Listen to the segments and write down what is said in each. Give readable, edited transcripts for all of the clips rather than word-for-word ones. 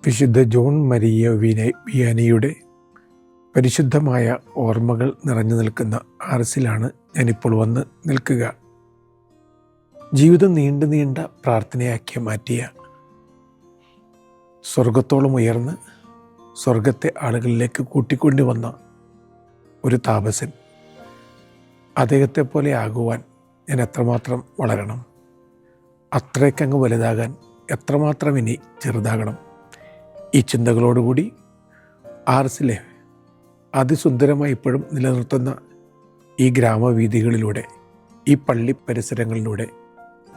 വിശുദ്ധ John Maria വിയാനിയുടെ പരിശുദ്ധമായ ഓർമ്മകൾ നിറഞ്ഞു നിൽക്കുന്ന ആർസിലാണ് ഞാനിപ്പോൾ വന്ന് നിൽക്കുക. ജീവിതം നീണ്ട പ്രാർത്ഥനയാക്കി മാറ്റിയ, സ്വർഗത്തോളം ഉയർന്ന് സ്വർഗത്തെ ആളുകളിലേക്ക് കൂട്ടിക്കൊണ്ടുവന്ന ഒരു താപസൻ. അദ്ദേഹത്തെ പോലെ ആകുവാൻ ഞാൻ എത്രമാത്രം വളരണം, അത്രയ്ക്കങ്ങ് വലുതാകാൻ എത്രമാത്രം ഇനി ചെറുതാകണം. ഈ ചിന്തകളോടുകൂടി ആർസിലെ അതിസുന്ദരമായി ഇപ്പോഴും നിലനിർത്തുന്ന ഈ ഗ്രാമവീഥികളിലൂടെ, ഈ പള്ളി പരിസരങ്ങളിലൂടെ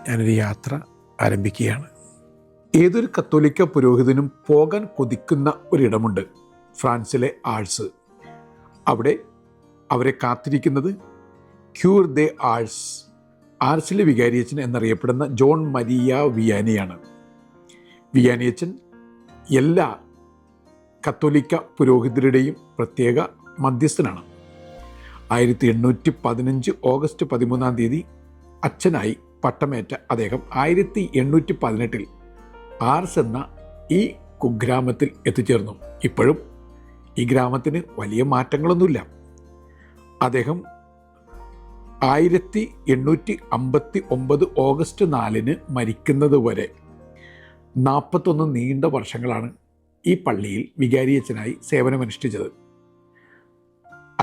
ഞാനൊരു യാത്ര ആരംഭിക്കുകയാണ്. ഏതൊരു കത്തോലിക്ക പുരോഹിതനും പോകാൻ കൊതിക്കുന്ന ഒരിടമുണ്ട്, ഫ്രാൻസിലെ ആഴ്സ്. അവിടെ അവരെ കാത്തിരിക്കുന്നത് ക്യൂർ ദെ ആഴ്സ്, ആർസിലെ വികാരിയച്ചൻ എന്നറിയപ്പെടുന്ന ജോൺ മരിയ വിയാനിയാണ്. വിയാനിയച്ചൻ എല്ലാ കത്തോലിക്ക പുരോഹിതരുടെയും പ്രത്യേക മധ്യസ്ഥനാണ്. 1815 ഓഗസ്റ്റ് 13 അച്ഛനായി പട്ടമേറ്റ അദ്ദേഹം 1818 ആർസ് എന്ന ഈ കുഗ്രാമത്തിൽ എത്തിച്ചേർന്നു. ഇപ്പോഴും ഈ ഗ്രാമത്തിന് വലിയ മാറ്റങ്ങളൊന്നുമില്ല. അദ്ദേഹം 1859 ഓഗസ്റ്റ് 4 മരിക്കുന്നത് വരെ 41 നീണ്ട വർഷങ്ങളാണ് ഈ പള്ളിയിൽ വികാരിയച്ചനായി സേവനമനുഷ്ഠിച്ചത്.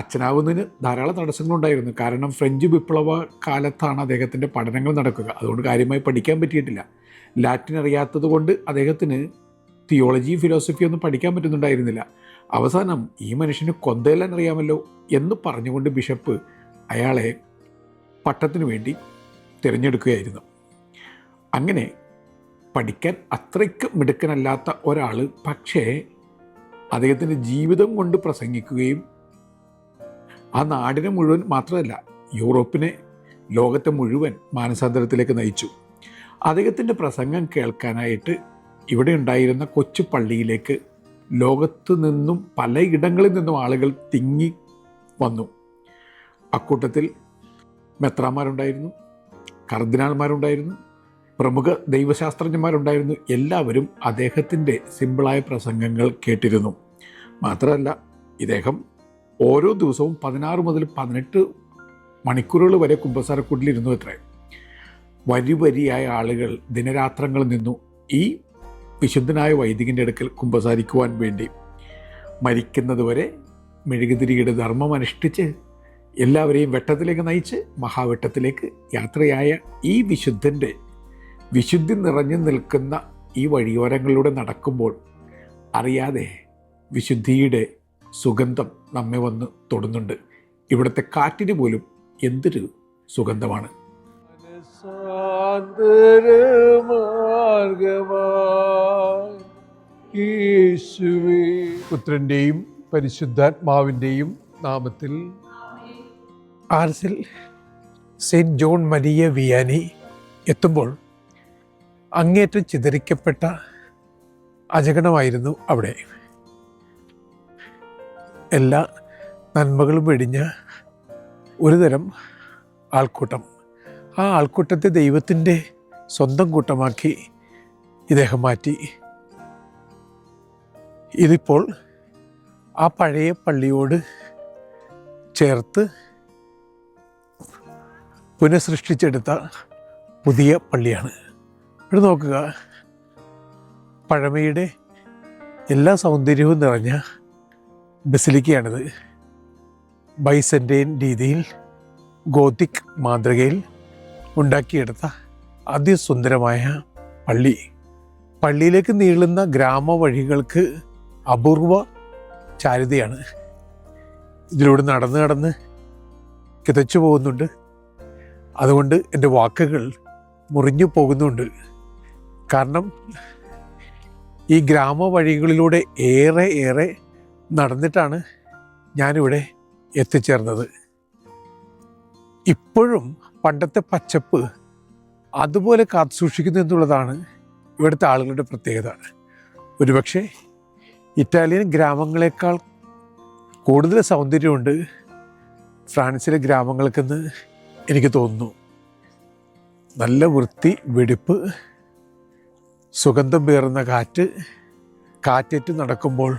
അച്ഛനാവുന്നതിന് ധാരാളം തടസ്സങ്ങളുണ്ടായിരുന്നു. കാരണം ഫ്രഞ്ച് വിപ്ലവ കാലത്താണ് അദ്ദേഹത്തിൻ്റെ പഠനങ്ങൾ നടക്കുക. അതുകൊണ്ട് കാര്യമായി പഠിക്കാൻ പറ്റിയിട്ടില്ല. ലാറ്റിൻ അറിയാത്തത് കൊണ്ട് അദ്ദേഹത്തിന് തിയോളജി, ഫിലോസഫി ഒന്നും പഠിക്കാൻ പറ്റുന്നുണ്ടായിരുന്നില്ല. അവസാനം ഈ മനുഷ്യന് കൊന്തയെല്ലാം അറിയാമല്ലോ എന്ന് പറഞ്ഞുകൊണ്ട് ബിഷപ്പ് അയാളെ പട്ടത്തിനു വേണ്ടി തിരഞ്ഞെടുക്കുകയായിരുന്നു. അങ്ങനെ പഠിക്കാൻ അത്രയ്ക്ക് മിടുക്കനല്ലാത്ത ഒരാൾ, പക്ഷേ അദ്ദേഹത്തിൻ്റെ ജീവിതം കൊണ്ട് പ്രസംഗിക്കുകയും ആ നാടിനെ മുഴുവൻ, മാത്രമല്ല യൂറോപ്പിനെ, ലോകത്തെ മുഴുവൻ മാനസാന്തരത്തിലേക്ക് നയിച്ചു. അദ്ദേഹത്തിൻ്റെ പ്രസംഗം കേൾക്കാനായിട്ട് ഇവിടെ ഉണ്ടായിരുന്ന കൊച്ചു പള്ളിയിലേക്ക് ലോകത്തു നിന്നും പലയിടങ്ങളിൽ നിന്നും ആളുകൾ തിങ്ങി വന്നു. അക്കൂട്ടത്തിൽ മെത്രാന്മാരുണ്ടായിരുന്നു, കർദിനാൾമാരുണ്ടായിരുന്നു, പ്രമുഖ ദൈവശാസ്ത്രജ്ഞന്മാരുണ്ടായിരുന്നു. എല്ലാവരും അദ്ദേഹത്തിൻ്റെ സിമ്പിളായ പ്രസംഗങ്ങൾ കേട്ടിരുന്നു. മാത്രമല്ല ഇദ്ദേഹം ഓരോ ദിവസവും 16 മുതൽ 18 മണിക്കൂറുകൾ വരെ കുമ്പസാരക്കൂട്ടിലിരുന്നു അത്രേ. വരിയായ ആളുകൾ ദിനരാത്രങ്ങൾ നിന്നു ഈ വിശുദ്ധനായ വൈദികൻ്റെ അടുക്കൽ കുമ്പസാരിക്കുവാൻ വേണ്ടി. മരിക്കുന്നതുവരെ മെഴുകുതിരിയുടെ ധർമ്മം അനുഷ്ഠിച്ച് എല്ലാവരെയും വെട്ടത്തിലേക്ക് നയിച്ച് മഹാവെട്ടത്തിലേക്ക് യാത്രയായ ഈ വിശുദ്ധൻ്റെ വിശുദ്ധി നിറഞ്ഞു നിൽക്കുന്ന ഈ വഴിയോരങ്ങളിലൂടെ നടക്കുമ്പോൾ അറിയാതെ വിശുദ്ധിയുടെ സുഗന്ധം നമ്മെ വന്ന് തൊടുന്നുണ്ട്. ഇവിടുത്തെ കാറ്റിന് പോലും എന്തൊരു സുഗന്ധമാണ്. പുത്രൻ്റെയും പരിശുദ്ധാത്മാവിൻ്റെയും നാമത്തിൽ. ആർസിൽ സെയിൻറ്റ് ജോൺ മരിയ വിയാനി എത്തുമ്പോൾ അങ്ങേറ്റം ചിതറിക്കപ്പെട്ട അജഗണമായിരുന്നു അവിടെ. എല്ലാ നന്മകളും വെടിഞ്ഞ ഒരുതരം ആൾക്കൂട്ടം. ആ ആൾക്കൂട്ടത്തെ ദൈവത്തിൻ്റെ സ്വന്തം കൂട്ടമാക്കി ഇദ്ദേഹം മാറ്റി. ഇതിപ്പോൾ ആ പഴയ പള്ളിയോട് ചേർത്ത് പുനഃസൃഷ്ടിച്ചെടുത്ത പുതിയ പള്ളിയാണ്. ഇവിടെ നോക്കുക, പഴമയുടെ എല്ലാ സൗന്ദര്യവും നിറഞ്ഞ ബസിലിക്കയാണിത്. ബൈസൻ്റെയിൻ രീതിയിൽ, ഗോത്തിക് മാതൃകയിൽ ഉണ്ടാക്കിയെടുത്ത അതിസുന്ദരമായ പള്ളി. പള്ളിയിലേക്ക് നീളുന്ന ഗ്രാമവഴികൾക്ക് അപൂർവ ചാരുതയാണ്. ഇതിലൂടെ നടന്ന് കിതച്ചു പോകുന്നുണ്ട്. അതുകൊണ്ട് എൻ്റെ വാക്കുകൾ മുറിഞ്ഞു പോകുന്നുണ്ട്. കാരണം ഈ ഗ്രാമവഴികളിലൂടെ ഏറെ നടന്നിട്ടാണ് ഞാനിവിടെ എത്തിച്ചേർന്നത്. ഇപ്പോഴും പണ്ടത്തെ പച്ചപ്പ് അതുപോലെ കാത്തു സൂക്ഷിക്കുന്നു എന്നുള്ളതാണ് ഇവിടുത്തെ ആളുകളുടെ പ്രത്യേകത. ഒരുപക്ഷെ ഇറ്റാലിയൻ ഗ്രാമങ്ങളെക്കാൾ കൂടുതൽ സൗന്ദര്യമുണ്ട് ഫ്രാൻസിലെ ഗ്രാമങ്ങൾക്കെന്ന് എനിക്ക് തോന്നുന്നു. നല്ല വൃത്തി, വെടിപ്പ്, സുഗന്ധം പേറുന്ന കാറ്റ്, കാറ്റേറ്റ് നടക്കുമ്പോൾ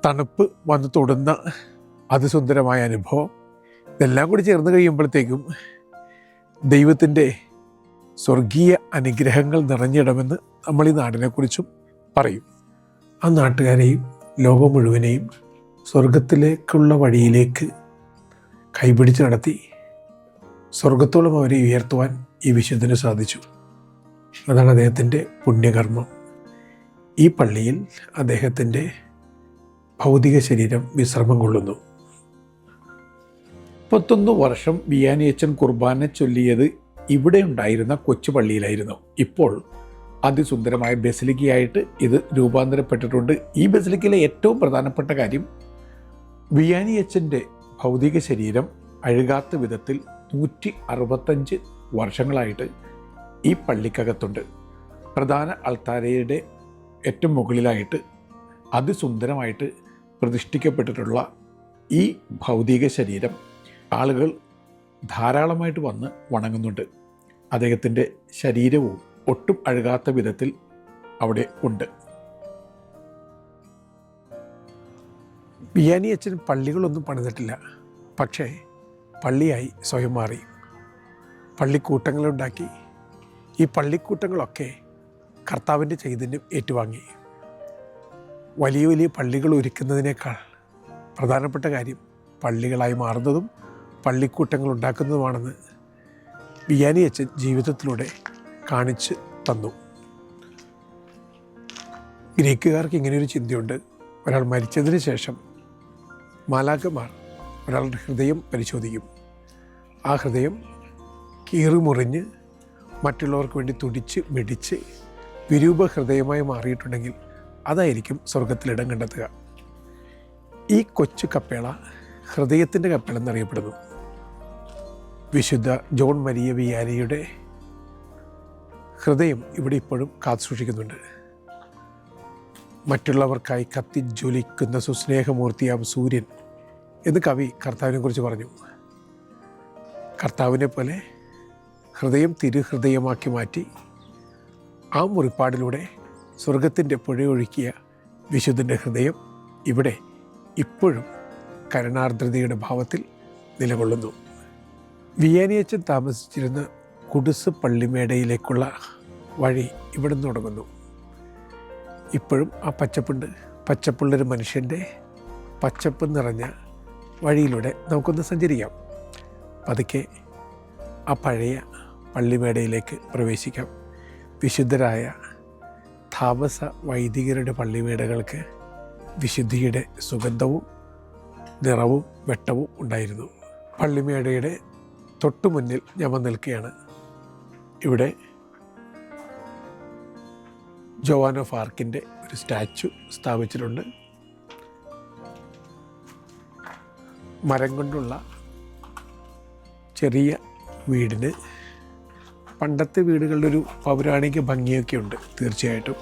തണുപ്പ് വന്ന് തൊടുന്ന അതിസുന്ദരമായ അനുഭവം, ഇതെല്ലാം കൂടി ചേർന്ന് കഴിയുമ്പോഴത്തേക്കും ദൈവത്തിൻ്റെ സ്വർഗീയ അനുഗ്രഹങ്ങൾ നിറഞ്ഞിടമെന്ന് നമ്മൾ ഈ നാടിനെക്കുറിച്ചും പറയും. ആ നാട്ടുകാരെയും ലോകം മുഴുവനെയും സ്വർഗത്തിലേക്കുള്ള വഴിയിലേക്ക് കൈപിടിച്ച് നടത്തി സ്വർഗത്തോളം അവരെ ഉയർത്തുവാൻ ഈ വിശുദ്ധന് സാധിച്ചു. അതാണ് അദ്ദേഹത്തിൻ്റെ പുണ്യകർമ്മം. ഈ പള്ളിയിൽ അദ്ദേഹത്തിൻ്റെ ഭൗതിക ശരീരം വിശ്രമം കൊള്ളുന്നു. 31 വർഷം വിയാനിയച്ചൻ കുർബാന ചൊല്ലിയത് ഇവിടെ ഉണ്ടായിരുന്ന കൊച്ചു പള്ളിയിലായിരുന്നു. ഇപ്പോൾ അതിസുന്ദരമായ ബസിലിക്കയായിട്ട് ഇത് രൂപാന്തരപ്പെട്ടിട്ടുണ്ട്. ഈ ബസിലിക്കയിലെ ഏറ്റവും പ്രധാനപ്പെട്ട കാര്യം, വിയാനിയച്ചൻ്റെ ഭൗതിക ശരീരം അഴുകാത്ത വിധത്തിൽ 165 വർഷങ്ങളായിട്ട് ഈ പള്ളിക്കകത്തുണ്ട്. പ്രധാന അൾത്താരയുടെ ഏറ്റവും മുകളിലായിട്ട് അതിസുന്ദരമായിട്ട് പ്രതിഷ്ഠിക്കപ്പെട്ടിട്ടുള്ള ഈ ഭൗതിക ശരീരം ആളുകൾ ധാരാളമായിട്ട് വന്ന് വണങ്ങുന്നുണ്ട്. അദ്ദേഹത്തിൻ്റെ ശരീരവും ഒട്ടും അഴുകാത്ത വിധത്തിൽ അവിടെ ഉണ്ട്. വിയാനിയച്ചൻ പള്ളികളൊന്നും പണിതിട്ടില്ല, പക്ഷേ പള്ളിയായി സ്വയം മാറി. പള്ളിക്കൂട്ടങ്ങളുണ്ടാക്കി. ഈ പള്ളിക്കൂട്ടങ്ങളൊക്കെ കർത്താവിൻ്റെ ചൈതന്യം ഏറ്റുവാങ്ങി. വലിയ വലിയ പള്ളികൾ ഒരുക്കുന്നതിനേക്കാൾ പ്രധാനപ്പെട്ട കാര്യം പള്ളികളായി മാറുന്നതും പള്ളിക്കൂട്ടങ്ങൾ ഉണ്ടാക്കുന്നതുമാണെന്ന് വിയാനിയച്ചൻ ജീവിതത്തിലൂടെ കാണിച്ച് തന്നു. ഗ്രീക്കുകാർക്ക് ഇങ്ങനെയൊരു ചിന്തയുണ്ട്. ഒരാൾ മരിച്ചതിന് ശേഷം മാലാഖമാർ ഒരാളുടെ ഹൃദയം പരിശോധിക്കും. ആ ഹൃദയം കീറിമുറിഞ്ഞ് മറ്റുള്ളവർക്ക് വേണ്ടി തുടിച്ച് മിടിച്ച് വിരൂപ ഹൃദയമായി മാറിയിട്ടുണ്ടെങ്കിൽ അതായിരിക്കും സ്വർഗത്തിലിടം കണ്ടെത്തുക. ഈ കൊച്ചു കപ്പേള ഹൃദയത്തിൻ്റെ കപ്പേള എന്നറിയപ്പെടുന്നു. വിശുദ്ധ ജോൺ മരിയ വിയാനിയുടെ ഹൃദയം ഇവിടെ ഇപ്പോഴും കാത്തുസൂക്ഷിക്കുന്നുണ്ട്. മറ്റുള്ളവർക്കായി കത്തിജ്വലിക്കുന്ന സുസ്നേഹമൂർത്തിയാം സൂര്യൻ എന്ന് കവി കർത്താവിനെ കുറിച്ച് പറഞ്ഞു. കർത്താവിനെ പോലെ ഹൃദയം തിരുഹൃദയമാക്കി മാറ്റി ആ മുറിപ്പാടിലൂടെ സ്വർഗത്തിൻ്റെ പുഴയൊഴുക്കിയ വിശുദ്ധൻ്റെ ഹൃദയം ഇവിടെ ഇപ്പോഴും കരുണാർദ്രതയുടെ ഭാവത്തിൽ നിലകൊള്ളുന്നു. വിയാനിയച്ചൻ താമസിച്ചിരുന്ന കുടുസ് പള്ളിമേടയിലേക്കുള്ള വഴി ഇവിടെ നിന്ന് തുടങ്ങുന്നു. ഇപ്പോഴും ആ പച്ചപ്പുണ്ട്. പച്ചപ്പുള്ളൊരു മനുഷ്യൻ്റെ പച്ചപ്പ് നിറഞ്ഞ വഴിയിലൂടെ നമുക്കൊന്ന് സഞ്ചരിക്കാം. പതുക്കെ ആ പഴയ പള്ളിമേടയിലേക്ക് പ്രവേശിക്കാം. വിശുദ്ധരായ താമസ വൈദികരുടെ പള്ളിമേടകൾക്ക് വിശുദ്ധിയുടെ സുഗന്ധവും നിറവും വെട്ടവും ഉണ്ടായിരുന്നു. പള്ളിമേടയുടെ തൊട്ടു മുന്നിൽ ഞാൻ വന്ന് നിൽക്കുകയാണ്. ഇവിടെ ജോവാൻ ഓഫ് ആർക്കിൻ്റെ ഒരു സ്റ്റാച്ചു സ്ഥാപിച്ചിട്ടുണ്ട്. മരം കൊണ്ടുള്ള ചെറിയ വീടിന് പണ്ടത്തെ വീടുകളുടെ ഒരു പൗരാണിക ഭംഗിയൊക്കെ ഉണ്ട്. തീർച്ചയായിട്ടും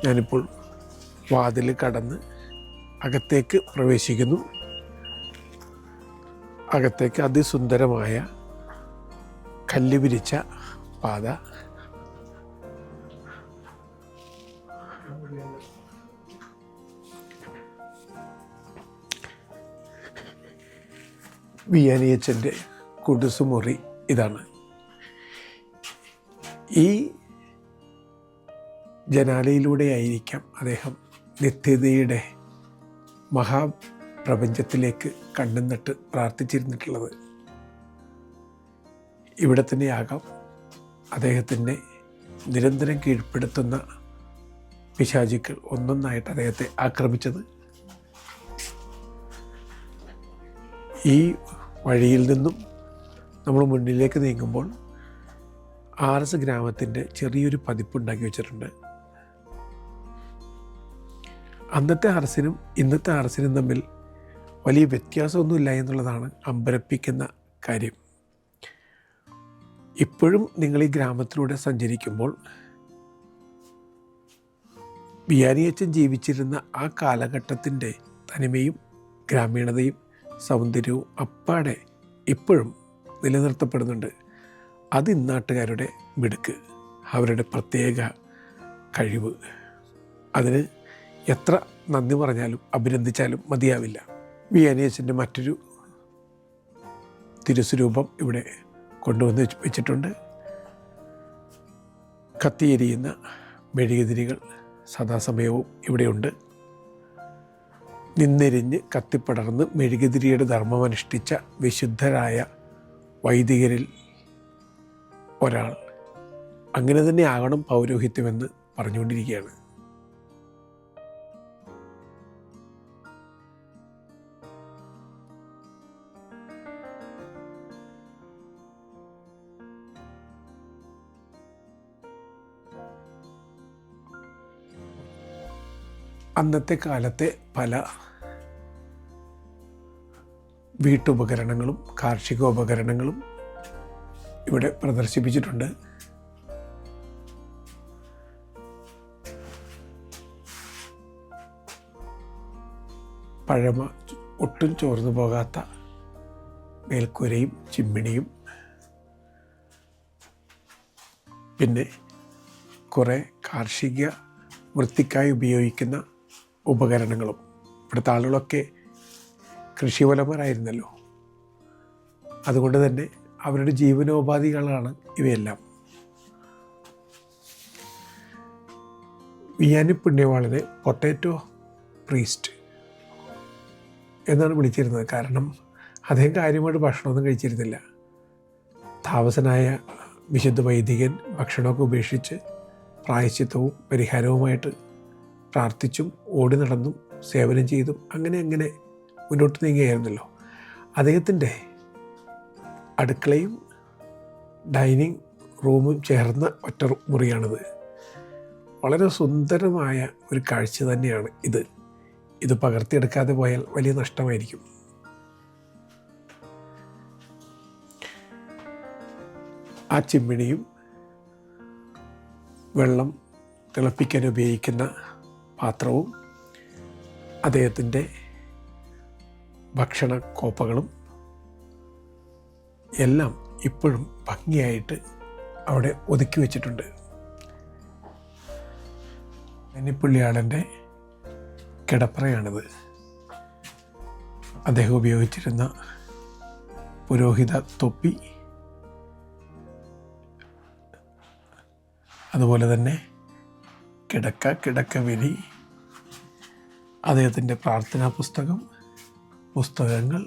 ഞാനിപ്പോൾ വാതിൽ കടന്ന് അകത്തേക്ക് പ്രവേശിക്കുന്നു. അകത്തേക്ക് അതിസുന്ദരമായ കല്ല് വിരിച്ച പാത. വിയാനിയച്ചൻ്റെ കുടുസുമുറി ഇതാണ്. ഈ ജനാലയിലൂടെയായിരിക്കാം അദ്ദേഹം നിത്യതയുടെ മഹാപ്രപഞ്ചത്തിലേക്ക് കണ്ണും നട്ട് പ്രാർത്ഥിച്ചിരുന്നിട്ടുള്ളത്. ഇവിടെ തന്നെയാകാം അദ്ദേഹത്തിൻ്റെ നിരന്തരം കീഴ്പ്പെടുത്തുന്ന പിശാചുക്കൾ ഒന്നൊന്നായിട്ട് അദ്ദേഹത്തെ ആക്രമിച്ചത്. ഈ വഴിയിൽ നിന്നും നമ്മൾ മുന്നിലേക്ക് നീങ്ങുമ്പോൾ ആർഎസ് ഗ്രാമത്തിൻ്റെ ചെറിയൊരു പതിപ്പുണ്ടാക്കി വെച്ചിട്ടുണ്ട്. അന്നത്തെ ആർഎസിനും ഇന്നത്തെ ആർഎസിനും തമ്മിൽ വലിയ വ്യത്യാസമൊന്നുമില്ല എന്നുള്ളതാണ് അമ്പരപ്പിക്കുന്ന കാര്യം. ഇപ്പോഴും നിങ്ങൾ ഈ ഗ്രാമത്തിലൂടെ സഞ്ചരിക്കുമ്പോൾ വിയാനിയച്ചൻ ജീവിച്ചിരുന്ന ആ കാലഘട്ടത്തിൻ്റെ തനിമയും ഗ്രാമീണതയും സൗന്ദര്യവും അപ്പാടെ ഇപ്പോഴും നിലനിർത്തപ്പെടുന്നുണ്ട്. അത് ഇന്നാട്ടുകാരുടെ മിടുക്ക്, അവരുടെ പ്രത്യേക കഴിവ്. അതിന് എത്ര നന്ദി പറഞ്ഞാലും അഭിനന്ദിച്ചാലും മതിയാവില്ല. വിയാനിയച്ചൻ്റെ മറ്റൊരു തിരുസ്വരൂപം ഇവിടെ കൊണ്ടുവന്ന് വെച്ചിട്ടുണ്ട്. കത്തിയെരിയുന്ന മെഴുകുതിരികൾ സദാസമയവും ഇവിടെയുണ്ട്. നിന്നെരിഞ്ഞ് കത്തിപ്പടർന്ന് മെഴുകുതിരിയുടെ ധർമ്മമനുഷ്ഠിച്ച വിശുദ്ധരായ വൈദികരിൽ ഒരാൾ. അങ്ങനെ തന്നെ ആകണം പൗരോഹിത്യമെന്ന് പറഞ്ഞുകൊണ്ടിരിക്കുകയാണ്. അന്നത്തെ കാലത്തെ പല വീട്ടുപകരണങ്ങളും കാർഷികോപകരണങ്ങളും ഇവിടെ പ്രദർശിപ്പിച്ചിട്ടുണ്ട്. പഴമ ഒട്ടും ചോർന്നു പോകാത്ത മേൽക്കൂരയും ചിമ്മിണിയും, പിന്നെ കുറേ കാർഷിക വൃത്തിക്കായി ഉപയോഗിക്കുന്ന ഉപകരണങ്ങളും. ഇവിടുത്തെ ആളുകളൊക്കെ കൃഷിവലന്മാരായിരുന്നല്ലോ, അതുകൊണ്ട് തന്നെ അവരുടെ ജീവനോപാധികളാണ് ഇവയെല്ലാം. വിയാനി പുണ്യവാളനെ പൊട്ടാറ്റോ പ്രീസ്റ്റ് എന്നാണ് വിളിച്ചിരുന്നത്. കാരണം അദ്ദേഹം കാര്യമായിട്ട് ഭക്ഷണമൊന്നും കഴിച്ചിരുന്നില്ല. താമസനായ വിശുദ്ധ വൈദികൻ ഭക്ഷണമൊക്കെ ഉപേക്ഷിച്ച് പ്രായശ്ചിത്തവും പരിഹാരവുമായിട്ട് പ്രാർത്ഥിച്ചും ഓടി നടന്നും സേവനം ചെയ്തും അങ്ങനെ മുന്നോട്ട് നീങ്ങുകയായിരുന്നല്ലോ. അദ്ദേഹത്തിൻ്റെ അടുക്കളയും ഡൈനിങ് റൂമും ചേർന്ന ഒറ്റ മുറിയാണിത്. വളരെ സുന്ദരമായ ഒരു കാഴ്ച തന്നെയാണ് ഇത് പകർത്തിയെടുക്കാതെ പോയാൽ വലിയ നഷ്ടമായിരിക്കും. ആ ചിമ്മിണിയും വെള്ളം തിളപ്പിക്കാൻ ഉപയോഗിക്കുന്ന പാത്രവും അദ്ദേഹത്തിൻ്റെ ഭക്ഷണ കോപ്പകളും എല്ലാം ഇപ്പോഴും ഭംഗിയായിട്ട് അവിടെ ഒതുക്കി വച്ചിട്ടുണ്ട്. വിയാനിപ്പുള്ളിയാളൻ്റെ കിടപ്പറയാണിത്. അദ്ദേഹം ഉപയോഗിച്ചിരുന്ന പുരോഹിത തൊപ്പി, അതുപോലെ തന്നെ കിടക്കവിരി, അദ്ദേഹത്തിൻ്റെ പ്രാർത്ഥനാ പുസ്തകങ്ങൾ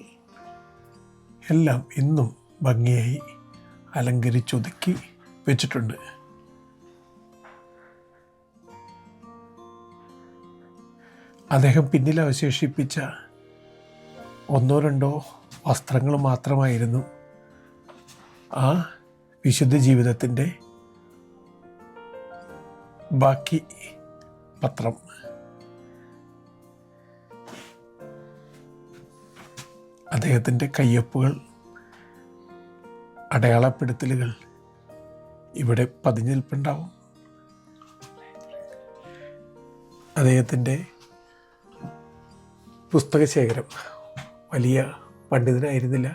എല്ലാം ഇന്നും ഭംഗിയായി അലങ്കരിച്ചൊതുക്കി വെച്ചിട്ടുണ്ട്. അദ്ദേഹം പിന്നിൽ അവശേഷിപ്പിച്ച 1-2 വസ്ത്രങ്ങൾ മാത്രമായിരുന്നു ആ വിശുദ്ധ ജീവിതത്തിൻ്റെ ബാക്കി പത്രം. അദ്ദേഹത്തിൻ്റെ കയ്യൊപ്പുകൾ, അടയാളപ്പെടുത്തലുകൾ ഇവിടെ പതിഞ്ഞിൽപ്പുണ്ടാവും. അദ്ദേഹത്തിൻ്റെ പുസ്തകശേഖരം, വലിയ പണ്ഡിതനായിരുന്നില്ല,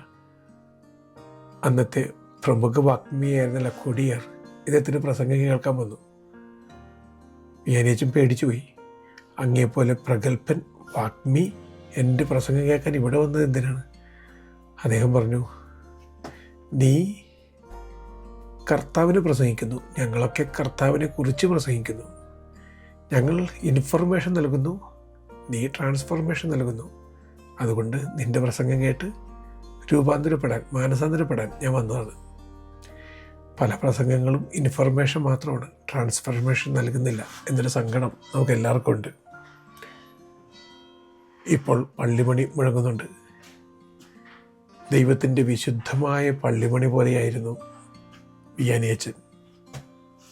അന്നത്തെ പ്രമുഖ വാഗ്മിയായിരുന്നില്ല കൊടിയർ, ഇദ്ദേഹത്തിൻ്റെ പ്രസംഗം കേൾക്കാൻ വന്നു. വിയാനിയച്ചൻ പേടിച്ചുപോയി. അങ്ങേപ്പോലെ പ്രഗത്ഭൻ വാഗ്മി എൻ്റെ പ്രസംഗം കേൾക്കാൻ ഇവിടെ വന്നത് എന്തിനാണ്? അദ്ദേഹം പറഞ്ഞു, നീ കർത്താവിനെ പ്രസംഗിക്കുന്നു, ഞങ്ങളൊക്കെ കർത്താവിനെ കുറിച്ച് പ്രസംഗിക്കുന്നു. ഞങ്ങൾ ഇൻഫർമേഷൻ നൽകുന്നു, നീ ട്രാൻസ്ഫോർമേഷൻ നൽകുന്നു. അതുകൊണ്ട് നിൻ്റെ പ്രസംഗം കേട്ട് മാനസാന്തരപ്പെടാൻ ഞാൻ വന്നതാണ്. പല പ്രസംഗങ്ങളും ഇൻഫർമേഷൻ മാത്രമാണ്, ട്രാൻസ്ഫോർമേഷൻ നൽകുന്നില്ല എന്നൊരു സങ്കടം നമുക്ക് എല്ലാവർക്കും ഉണ്ട്. ഇപ്പോൾ പള്ളിമണി മുഴങ്ങുന്നുണ്ട്. ദൈവത്തിൻ്റെ വിശുദ്ധമായ പള്ളിമണി പോലെയായിരുന്നു വിയാനിയച്ചൻ.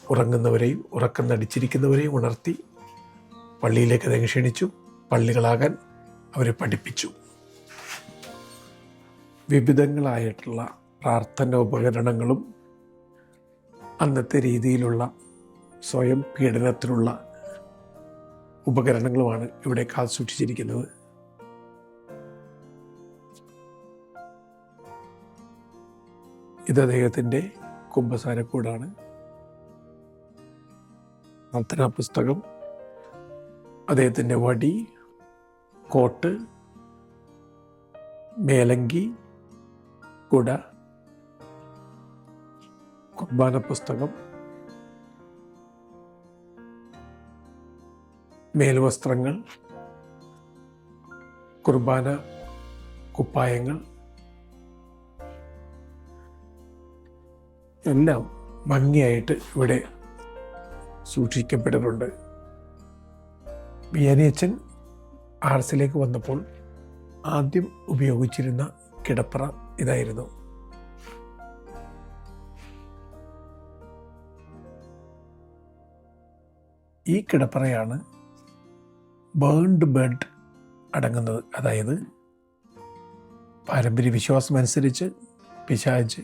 ഉറങ്ങുന്നവരെയും ഉറക്കം നടിച്ചിരിക്കുന്നവരെയും ഉണർത്തി പള്ളിയിലേക്ക് അദ്ദേഹം ക്ഷണിച്ചു. പള്ളികളാകാൻ അവരെ പഠിപ്പിച്ചു. വിവിധങ്ങളായിട്ടുള്ള പ്രാർത്ഥന ഉപകരണങ്ങളും അന്നത്തെ രീതിയിലുള്ള സ്വയം പീഡനത്തിലുള്ള ഉപകരണങ്ങളുമാണ് ഇവിടെ കാത്തുസൂക്ഷിച്ചിരിക്കുന്നത്. ഇത് അദ്ദേഹത്തിൻ്റെ കുമ്പസാരക്കൂടാണ്. പ്രാർത്ഥനാ പുസ്തകം, അദ്ദേഹത്തിൻ്റെ വടി, കോട്ട്, മേലങ്കി, കുട, കുർബാന പുസ്തകം, മേൽവസ്ത്രങ്ങൾ, കുർബാന കുപ്പായങ്ങൾ എല്ലാം ഭംഗിയായിട്ട് ഇവിടെ സൂക്ഷിക്കപ്പെട്ടിട്ടുണ്ട്. വിയാനിയച്ചൻ ആർസിലേക്ക് വന്നപ്പോൾ ആദ്യം ഉപയോഗിച്ചിരുന്ന കിടപ്പറ ഇതായിരുന്നു. ഈ കിടപ്പറയാണ് ബേൺഡ് ബെഡ് അടങ്ങുന്നത്. അതായത് പാരമ്പര്യ വിശ്വാസമനുസരിച്ച് പിശാച്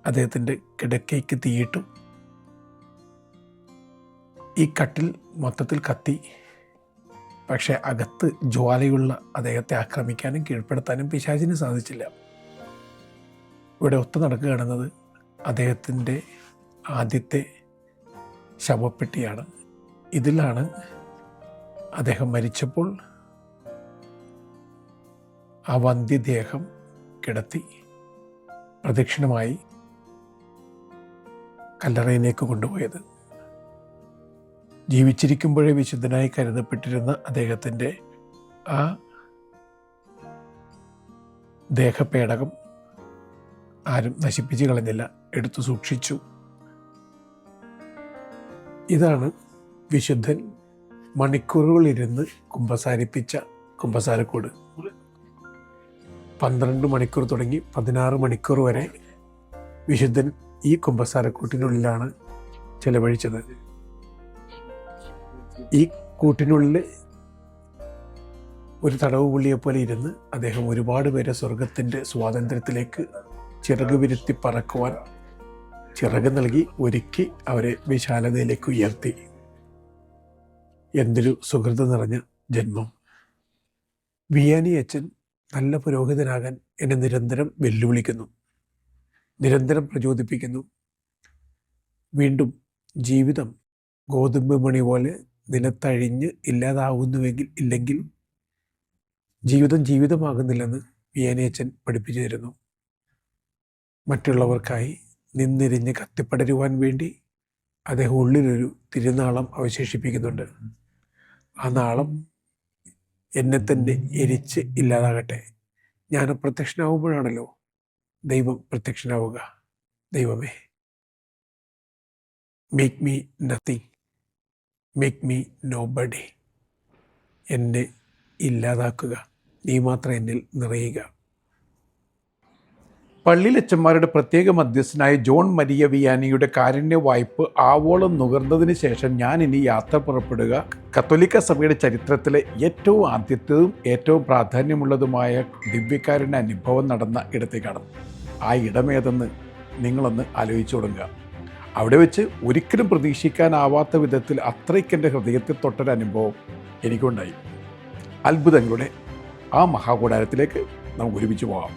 അദ്ദേഹത്തിൻ്റെ കിടക്കയ്ക്ക് തീയിട്ടു. ഈ കട്ടിൽ മൊത്തത്തിൽ കത്തി. പക്ഷേ അകത്ത് ജ്വാലയുള്ള അദ്ദേഹത്തെ ആക്രമിക്കാനും കീഴ്പ്പെടുത്താനും പിശാചിന് സാധിച്ചില്ല. ഇവിടെ ഒത്തു നടക്കുകയാണെന്നത് അദ്ദേഹത്തിൻ്റെ ആദ്യത്തെ ശവപ്പെട്ടിയാണ്. ഇതിലാണ് അദ്ദേഹം മരിച്ചപ്പോൾ ആ വന്ധ്യദേഹം കിടത്തി പ്രദക്ഷിണമായി കല്ലറയിലേക്ക് കൊണ്ടുപോയത്. ജീവിച്ചിരിക്കുമ്പോഴേ വിശുദ്ധനായി കരുതപ്പെട്ടിരുന്ന അദ്ദേഹത്തിൻ്റെ ആ ദേഹപേടകം ആരും നശിപ്പിച്ച് കളഞ്ഞില്ല, എടുത്തു സൂക്ഷിച്ചു. ഇതാണ് വിശുദ്ധൻ മണിക്കൂറുകളിരുന്ന് കുമ്പസാരിപ്പിച്ച കുമ്പസാരക്കൂട്. 12 മണിക്കൂർ തുടങ്ങി 16 മണിക്കൂർ വരെ വിശുദ്ധൻ ഈ കുമ്പസാരക്കൂട്ടിനുള്ളിലാണ് ചെലവഴിച്ചത്. ഈ കൂട്ടിനുള്ളിൽ ഒരു തടവ് പുള്ളിയെപ്പോലെ ഇരുന്ന് അദ്ദേഹം ഒരുപാട് പേരെ സ്വർഗത്തിൻ്റെ സ്വാതന്ത്ര്യത്തിലേക്ക് ചിറക് വിരുത്തി പറക്കുവാൻ ചിറക് നൽകി ഒരുക്കി അവരെ വിശാലതയിലേക്ക് ഉയർത്തി. എന്തൊരു സുഹൃത്ത് നിറഞ്ഞ ജന്മം. വിയാനിയച്ചൻ നല്ല പുരോഹിതനാകാൻ എന്നെ നിരന്തരം വെല്ലുവിളിക്കുന്നു, നിരന്തരം പ്രചോദിപ്പിക്കുന്നു. വീണ്ടും ജീവിതം ഗോതമ്പ് മണി പോലെ നിലത്തഴിഞ്ഞ് ഇല്ലെങ്കിൽ ജീവിതം ജീവിതമാകുന്നില്ലെന്ന് വിയാനിയച്ചൻ പഠിപ്പിച്ചു തരുന്നു. മറ്റുള്ളവർക്കായി നിന്നിരിഞ്ഞ് കത്തിപ്പടരുവാൻ വേണ്ടി അദ്ദേഹം ഉള്ളിലൊരു തിരുനാളം അവശേഷിപ്പിക്കുന്നുണ്ട്. ആ നാളം എന്നെ തന്നെ എരിച്ച് ഇല്ലാതാകട്ടെ. ഞാൻ പ്രത്യക്ഷനാവുമ്പോഴാണല്ലോ ദൈവം പ്രത്യക്ഷനാവുക. ദൈവമേ, make me nothing, make me nobody. എന്നെ ഇല്ലാതാക്കുക, നീ മാത്രം എന്നിൽ നിറയുക. പള്ളിയിലച്ചന്മാരുടെ പ്രത്യേക മധ്യസ്ഥനായ ജോൺ മരിയ വിയാനിയുടെ കാരുണ്യ വായ്പ് ആവോളം നുകർന്നതിന് ശേഷം ഞാൻ ഇനി യാത്ര പുറപ്പെടുക കത്തോലിക്ക സഭയുടെ ചരിത്രത്തിലെ ഏറ്റവും ആദ്യത്തേതും ഏറ്റവും പ്രാധാന്യമുള്ളതുമായ ദിവ്യകാരുണ്യ അനുഭവം നടന്ന ഇടത്തേക്കാണ്. ആ ഇടമേതെന്ന് നിങ്ങളൊന്ന് ആലോചിച്ചു തുടങ്ങുക. അവിടെ വെച്ച് ഒരിക്കലും പ്രതീക്ഷിക്കാനാവാത്ത വിധത്തിൽ അത്രയ്ക്കെൻ്റെ ഹൃദയത്തിൽ തൊട്ടൊരനുഭവം എനിക്കുണ്ടായി. അത്ഭുതങ്ങളുടെ ആ മഹാകൂടാരത്തിലേക്ക് നമുക്ക് ഒരുമിച്ച് പോകാം.